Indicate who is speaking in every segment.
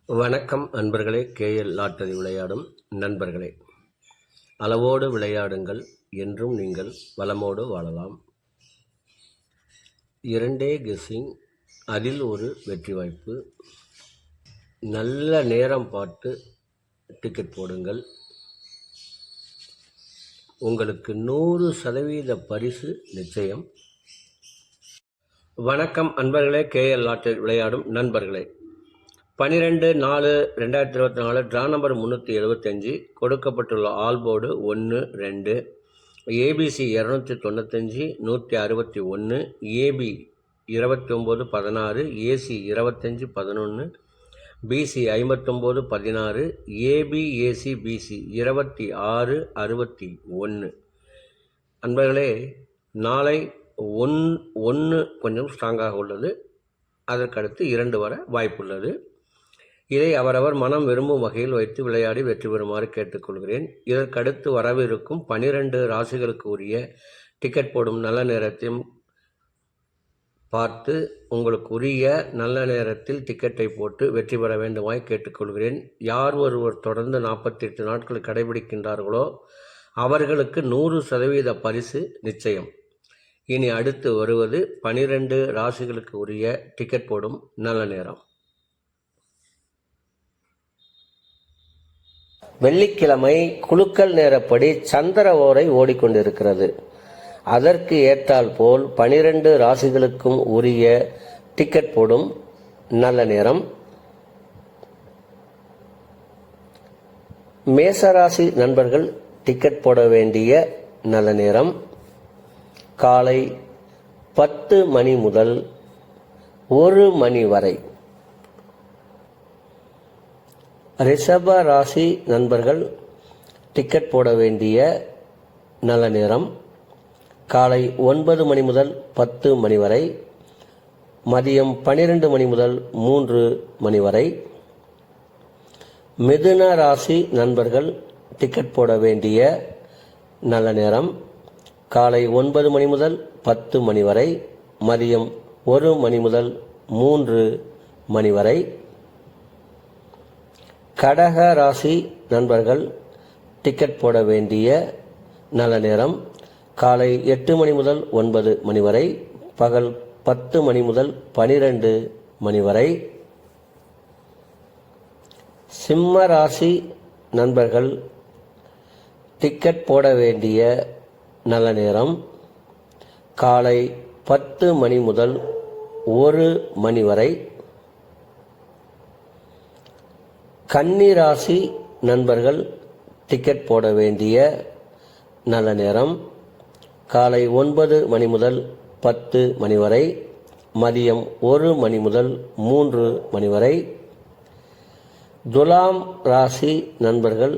Speaker 1: வணக்கம் அன்பர்களே. KL lottery விளையாடும் நண்பர்களே, அளவோடு விளையாடுங்கள், என்றும் நீங்கள் வளமோடு வாழலாம். 2 கெஸ்ஸிங், அதில் ஒரு வெற்றி வாய்ப்பு. நல்ல நேரம் பார்த்து டிக்கெட் போடுங்கள். உங்களுக்கு 100% பரிசு நிச்சயம். வணக்கம் அன்பர்களே, கேஎல் லாட்டரி விளையாடும் நண்பர்களே. 12/4/2024 ட்ரா நம்பர் 375. கொடுக்கப்பட்டுள்ள all board 1, 2, ABC 295, 161, AB 29, 16, AC 25, 11, BC 59, 16, AB AC BC 26, 61. அன்பர்களே, நாளை 1 கொஞ்சம் ஸ்ட்ராங்காக உள்ளது. அதற்கடுத்து 2 வர வாய்ப்புள்ளது. இதை அவரவர் மனம் விரும்பும் வகையில் வைத்து விளையாடி வெற்றி பெறுமாறு கேட்டுக்கொள்கிறேன். இதற்கடுத்து வரவிருக்கும் 12 ராசிகளுக்கு உரிய டிக்கெட் போடும் நல்ல நேரத்தையும் பார்த்து உங்களுக்கு உரிய நல்ல நேரத்தில் டிக்கெட்டை போட்டு வெற்றி பெற வேண்டுமாய் கேட்டுக்கொள்கிறேன். யார் ஒருவர் தொடர்ந்து 48 நாட்கள் கடைபிடிக்கின்றார்களோ அவர்களுக்கு 100% பரிசு நிச்சயம். இனி அடுத்து வருவது 12 ராசிகளுக்கு உரிய டிக்கெட் போடும் நல்ல நேரம். வெள்ளிக்கிழமை குலுக்கல் நேரப்படி சந்திர ஓரை ஓடிக்கொண்டிருக்கிறது. அதற்கு ஏற்றால் போல் 12 ராசிகளுக்கும் உரிய டிக்கெட் போடும் நல்ல நேரம். மேசராசி நண்பர்கள் டிக்கெட் போட வேண்டிய நல்ல நேரம் காலை 10 மணி முதல் 1 மணி வரை. ரிஷப ராசி நண்பர்கள் டிக்கெட் போட வேண்டிய நல்ல நேரம் காலை 9 மணி முதல் 10 மணி வரை, மதியம் 12 மணி முதல் 3 மணி வரை. மிதுன ராசி நண்பர்கள் டிக்கெட் போட வேண்டிய நல்ல நேரம் காலை 9 மணி முதல் 10 மணி வரை, மதியம் 1 மணி முதல் 3 மணி வரை. கடக ராசி நண்பர்கள் டிக்கெட் போட வேண்டிய நல்ல நேரம் காலை 8 மணி முதல் 9 மணி வரை, பகல் 10 மணி முதல் 12 மணி வரை. சிம்ம ராசி நண்பர்கள் டிக்கெட் போட வேண்டிய நல்ல நேரம் காலை 10 மணி முதல் 1 மணி வரை. கன்னி ராசி நண்பர்கள் டிக்கெட் போட வேண்டிய நல்ல நேரம் காலை 9 மணி முதல் 10 மணி வரை, மதியம் 1 மணி முதல் 3 மணி வரை. துலாம் ராசி நண்பர்கள்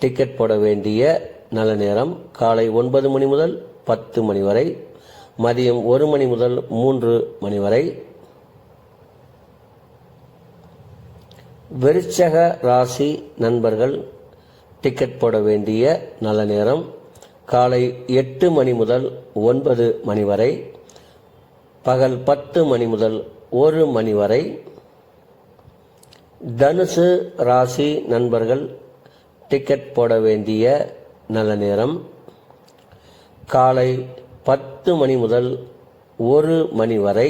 Speaker 1: டிக்கெட் போட வேண்டிய நல்ல நேரம் காலை 9 மணி முதல் 10 மணி வரை, மதியம் 1 மணி முதல் 3 மணி வரை. விருச்சக ராசி நண்பர்கள் டிக்கெட் போட வேண்டிய நல்ல நேரம் காலை 8 மணி முதல் 9 மணி வரை, பகல் 10 மணி முதல் 1 மணி வரை. தனுசு ராசி நண்பர்கள் டிக்கெட் போட வேண்டிய நல்ல நேரம் காலை 10 மணி முதல் 1 மணி வரை.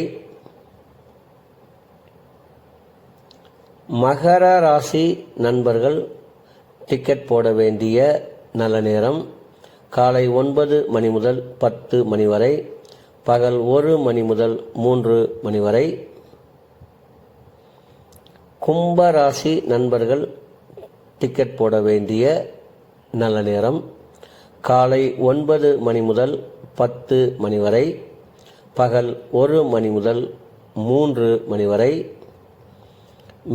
Speaker 1: மகர ராசி நண்பர்கள் டிக்கெட் போட வேண்டிய நல்ல நேரம் காலை 9 மணி முதல் 10 மணி வரை, பகல் 1 மணி முதல் 3 மணி வரை. கும்ப ராசி நண்பர்கள் டிக்கெட் போட வேண்டிய நல்ல நேரம் காலை 9 மணி முதல் 10 மணி வரை, பகல் 1 மணி முதல் 3 மணி வரை.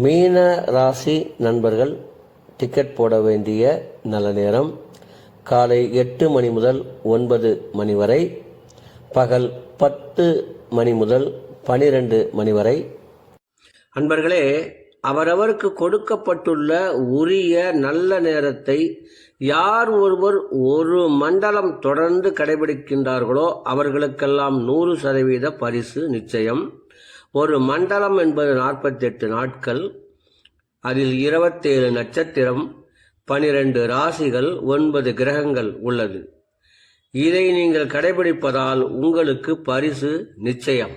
Speaker 1: மீன ராசி நண்பர்கள் டிக்கெட் போட வேண்டிய நல்ல நேரம் காலை 8 மணி முதல் 9 மணி வரை, பகல் 10 மணி முதல் 12 மணி வரை. அன்பர்களே, அவரவருக்கு கொடுக்கப்பட்டுள்ள உரிய நல்ல நேரத்தை யார் ஒருவர் ஒரு மண்டலம் தொடர்ந்து கடைபிடிக்கின்றார்களோ அவர்களுக்கெல்லாம் 100% பரிசு நிச்சயம். ஒரு மண்டலம் என்பது 48 நாட்கள். அதில் 27 நட்சத்திரம், 12 ராசிகள், 9 கிரகங்கள் உள்ளது. இதை நீங்கள் கடைபிடிப்பதால் உங்களுக்கு பரிசு நிச்சயம்.